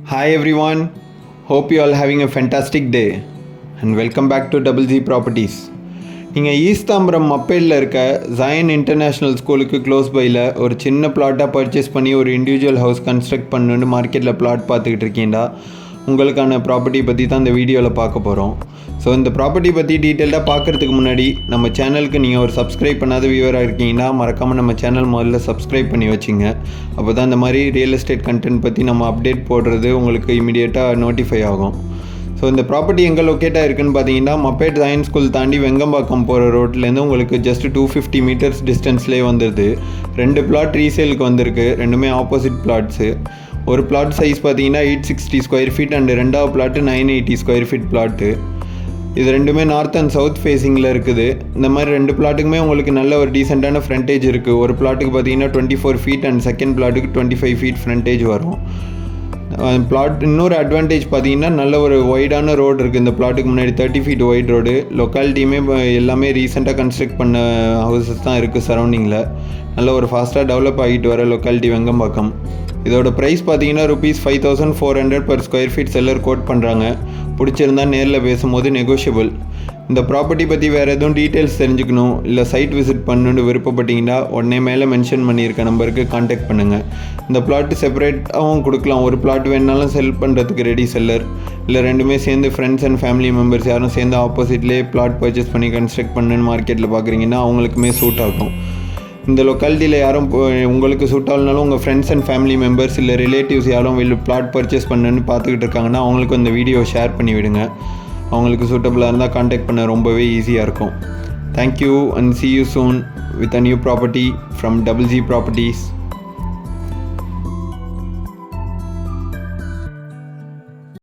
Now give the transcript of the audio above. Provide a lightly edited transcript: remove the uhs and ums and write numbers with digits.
Hi everyone, hope you all having a fantastic day and welcome back to Double G Properties. நீங்கள் ஈஸ்தாம்பரம் மப்பேடில் இருக்க Zion international ஸ்கூலுக்கு close பையில் ஒரு சின்ன பிளாட்டாக purchase பண்ணி ஒரு இண்டிவிஜுவல் ஹவுஸ் கன்ஸ்ட்ரக்ட் பண்ணணுன்னு மார்க்கெட்டில் பிளாட் பார்த்துக்கிட்டு இருக்கீங்களா? உங்களுக்கான ப்ராப்பர்ட்டி பற்றி தான் இந்த வீடியோவில் பார்க்க போகிறோம். ஸோ இந்த ப்ராப்பர்ட்டி பற்றி டீட்டெயிலாக பார்க்குறதுக்கு முன்னாடி நம்ம சேனலுக்கு நீங்கள் ஒரு சப்ஸ்கிரைப் பண்ணாத வியூவராக இருக்கீங்கன்னா மறக்காமல் நம்ம சேனல் முதல்ல சப்ஸ்கிரைப் பண்ணி வச்சுங்க. அப்போ தான் இந்த மாதிரி ரியல் எஸ்டேட் கண்டென்ட் பற்றி நம்ம அப்டேட் போடுறது உங்களுக்கு இமீடியட்டாக நோட்டிஃபை ஆகும். ஸோ இந்த ப்ராப்பர்ட்டி எங்கே லொக்கேட்டாக இருக்குதுன்னு பார்த்தீங்கன்னா மப்பேட் ஜயன் ஸ்கூல் தாண்டி வெங்கம்பாக்கம் போகிற ரோட்லேருந்து உங்களுக்கு ஜஸ்ட் 250 மீட்டர்ஸ் டிஸ்டன்ஸ்லேயே வந்துடுது. 2 பிளாட் ரீசேலுக்கு வந்திருக்கு, ரெண்டுமே ஆப்போசிட் பிளாட்ஸு. ஒரு பிளாட் சைஸ் பார்த்தீங்கன்னா 860 ஸ்கொயர் ஃபீட் அண்டு ரெண்டாவது பிளாட்டு 980 ஸ்கொயர் ஃபீட் பிளாட்டு. இது ரெண்டுமே நார்த் அண்ட் சவுத் ஃபேஸிங்கில் இருக்குது. இந்த மாதிரி 2 பிளாட்டுக்குமே உங்களுக்கு நல்ல ஒரு டீசெண்டான ஃப்ரண்டேஜ் இருக்குது. ஒரு பிளாட்டுக்கு பார்த்தீங்கன்னா 24 ஃபீட் அண்ட் செகண்ட் பிளாட்டுக்கு 25 ஃபீட் ஃப்ரண்டேஜ் வரும். பிளாட் இன்னொரு அட்வான்டேஜ் பார்த்தீங்கன்னா நல்ல ஒரு ஒய்டான ரோடு இருக்குது. இந்த பிளாட்டுக்கு முன்னாடி 30 ஃபீட் ஒய்ட் ரோடு. லொக்காலிட்டியுமே எல்லாமே ரீசெண்டாக கன்ஸ்ட்ரக்ட் பண்ண ஹவுசஸ் தான் இருக்குது சரௌண்டிங்கில். நல்ல ஒரு ஃபாஸ்ட்டாக டெவலப் ஆகிட்டு வர லொக்காலிட்டி வெங்கம்பாக்கம். இதோட ப்ரைஸ் பார்த்தீங்கன்னா ₹5400 per square feet seller quote பண்ணுறாங்க. பிடிச்சிருந்தால் நேரில் பேசும்போது நெகோஷியபிள். இந்த ப்ராப்பர்ட்டி பற்றி வேறு எதுவும் டீட்டெயில்ஸ் தெரிஞ்சுக்கணும் இல்லை சைட் விசிட் பண்ணணுன்னு விருப்பப்பட்டீங்கன்னா உடனே மேலே மென்ஷன் பண்ணியிருக்க நம்பருக்கு காண்டாக்ட் பண்ணுங்கள். இந்த பிளாட்டு செப்பரேட்டாகவும் கொடுக்கலாம். ஒரு பிளாட் வேணுனாலும் செல் பண்ணுறதுக்கு ரெடி செல்லர், இல்லை ரெண்டுமே சேர்ந்து ஃப்ரெண்ட்ஸ் அண்ட் ஃபேமிலி மெம்பர்ஸ் யாரும் சேர்ந்து ஆப்போசிட்லேயே பிளாட் பர்ச்சேஸ் பண்ணி கன்ஸ்ட்ரக்ட் பண்ணுன்னு மார்க்கெட்டில் பார்க்குறீங்கன்னா அவங்களுக்குமே சூட் ஆகும். இந்த லொக்காலிட்டியில் யாரும் உங்களுக்கு சூட் ஆகலனாலும் உங்கள் ஃப்ரெண்ட்ஸ் அண்ட் ஃபேமிலி மெம்பர்ஸ் இல்லை ரிலேட்டிவ்ஸ் யாரும் பிளாட் பர்ச்சேஸ் பண்ணுன்னு பார்த்துக்கிட்டு இருக்காங்கன்னா அவங்களுக்கு இந்த வீடியோ ஷேர் பண்ணி விடுங்க. அவங்களுக்கு சூட்டபுளாக இருந்தால் காண்டாக்ட் பண்ண ரொம்பவே ஈஸியாக இருக்கும். Thank you and see you soon with a new property from Double G Properties.